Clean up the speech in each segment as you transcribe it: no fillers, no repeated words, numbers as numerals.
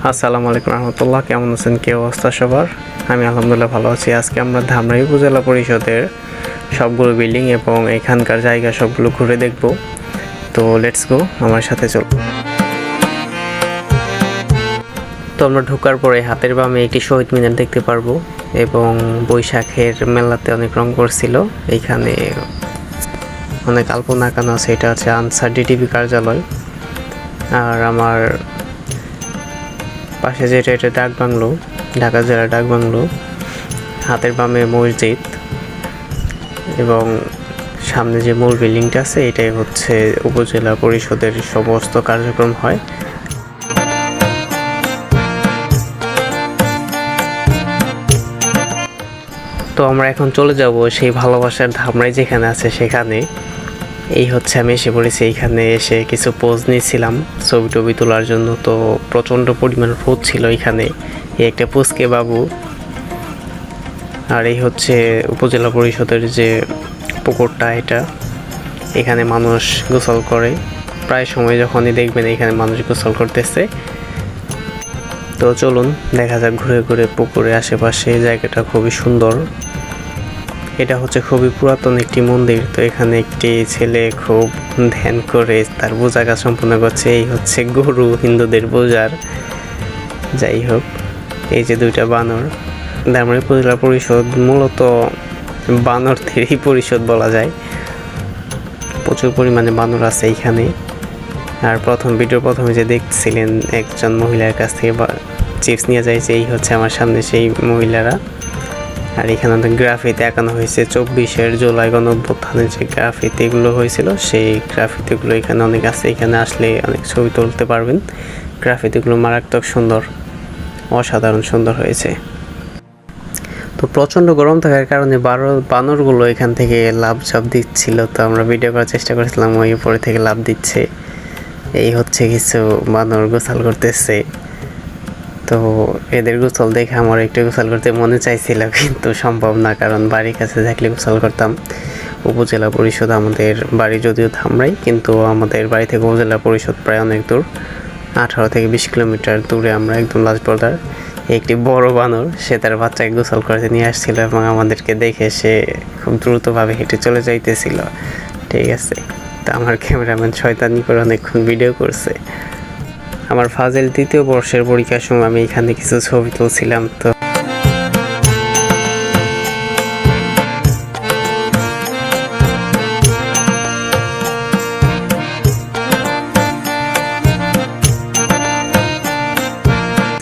আসসালামু আলাইকুম রহমতুল্লাহ। কেমন আছেন? কি অবস্থা সবার? আমি আলহামদুলিল্লাহ ভালো আছি। আজকে আমরা ধামরাই উপজেলা পরিষদের সবগুলো বিল্ডিং এবং এখানকার জায়গা সবগুলো ঘুরে দেখব। তো লেটস গো, আমার সাথে চল। তো আমরা ঢোকার পরে হাতের বামে একটি শহীদ মিনার দেখতে পারবো এবং বৈশাখের মেলাতে অনেক রং করছিল। এইখানে অনেক আলপনা আঁকানো আছে। এটা হচ্ছে আনসার ডিটিপি কার্যালয়। আর আমার পাশে যেটা, এটা ডাক বাংলো, ঢাকা জেলার ডাক বাংলো। হাতের বামে মসজিদ এবং সামনে যে মূল বিল্ডিংটা আছে এটাই হচ্ছে উপজেলা পরিষদের সমস্ত কার্যক্রম হয়। তো আমরা এখন চলে যাব সেই ভালোবাসার ধামরাই যেখানে আছে সেখানে। এই হচ্ছে আমি এসে পড়েছি। এইখানে এসে কিছু পোজ নিয়েছিলাম ছবি টবি তোলার জন্য। তো প্রচণ্ড পরিমাণ রোদ ছিল এখানে। এই একটা পুচকে বাবু। আর এই হচ্ছে উপজেলা পরিষদের যে পুকুরটা, এটা এখানে মানুষ গোসল করে। প্রায় সময় যখনই দেখবেন এখানে মানুষ গোসল করতেছে। তো চলুন দেখা যাক ঘুরে ঘুরে পুকুরের আশেপাশে। জায়গাটা খুবই সুন্দর। এটা হচ্ছে খুবই পুরাতন একটি মন্দির। তো এখানে একটি ছেলে খুব ধ্যান করে তার পূজা কাজ সম্পন্ন করছে। এই হচ্ছে গরু, হিন্দুদের পূজার। যাই হোক, এই যে দুইটা বানর। ধামরাই উপজেলা পরিষদ মূলত বানরদেরই পরিষদ বলা যায়। প্রচুর পরিমাণে বানর আছে এইখানে। আর ভিডিওর প্রথমে যে দেখছিলেন একজন মহিলার কাছ থেকে চিপস নিয়ে যাইছে, এই হচ্ছে আমার সামনে সেই মহিলারা। আর এখানে অনেক গ্রাফিতি আঁকানো হয়েছে। 24 জুলাই গণঅভ্যুত্থানের যে গ্রাফিতিগুলো হয়েছিল সেই গ্রাফিতিগুলো এখানে অনেক আছে। এখানে আসলে অনেক ছবি তুলতে পারবেন। গ্রাফিতিগুলো মারাত্মক সুন্দর, অসাধারণ সুন্দর হয়েছে। তো প্রচণ্ড গরম থাকার কারণে বানরগুলো এখান থেকে লাফ ঝাপ দিচ্ছিল। তো আমরা ভিডিও করার চেষ্টা করেছিলাম, ওই উপরে থেকে লাফ দিচ্ছে। এই হচ্ছে কিছু বানর গোসল করতেছে। তো এদের গোসল দেখে আমার একটু গোসল করতে মনে চাইছিল, কিন্তু সম্ভব না, কারণ বাড়ির কাছে থাকলে গোসল করতাম। উপজেলা পরিষদ আমাদের বাড়ি যদিও ধামরাই, কিন্তু আমাদের বাড়ি থেকে উপজেলা পরিষদ প্রায় অনেক দূর, 18 থেকে 20 কিলোমিটার দূরে। আমরা একদম লাস্ট বর্ডার। একটি বড় বানর সে তার বাচ্চাকে গোসল করতে নিয়ে আসছিল এবং আমাদেরকে দেখে সে খুব দ্রুতভাবে হেঁটে চলে যাইতেছিল। ঠিক আছে, তো আমার ক্যামেরাম্যান শয়তানি করে অনেকক্ষণ ভিডিও করছে। আমার ফাজিল 3য় বর্ষের পরীক্ষার সময় আমি এখানে কিছু ছবি তুলছিলাম। তো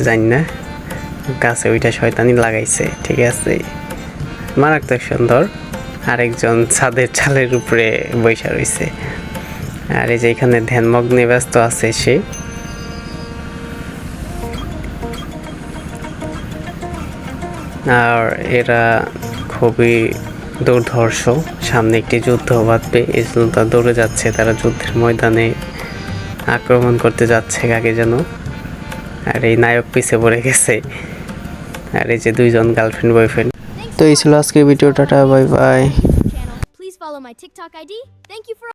জানি না গাছে ওইটা শয়তানি লাগাইছে। ঠিক আছে, মারাত্মক সুন্দর। আরেকজন ছাদের চালের উপরে বৈশা রয়েছে। আর এই যে এখানে ধ্যানমগ্নে ব্যস্ত আছে সে। আর এরা খুবই দুর্ধর্ষ। সামনে একটি যুদ্ধ বাঁধবে, এই জন্য তারা দৌড়ে যাচ্ছে। তারা যুদ্ধের ময়দানে আক্রমণ করতে যাচ্ছে কাকে যেন। আর এই নায়ক পিছে পড়ে গেছে। আর এই যে দুইজন গার্লফ্রেন্ড বয়ফ্রেন্ড। তো এই ছিল আজকের ভিডিওটা। Bye bye.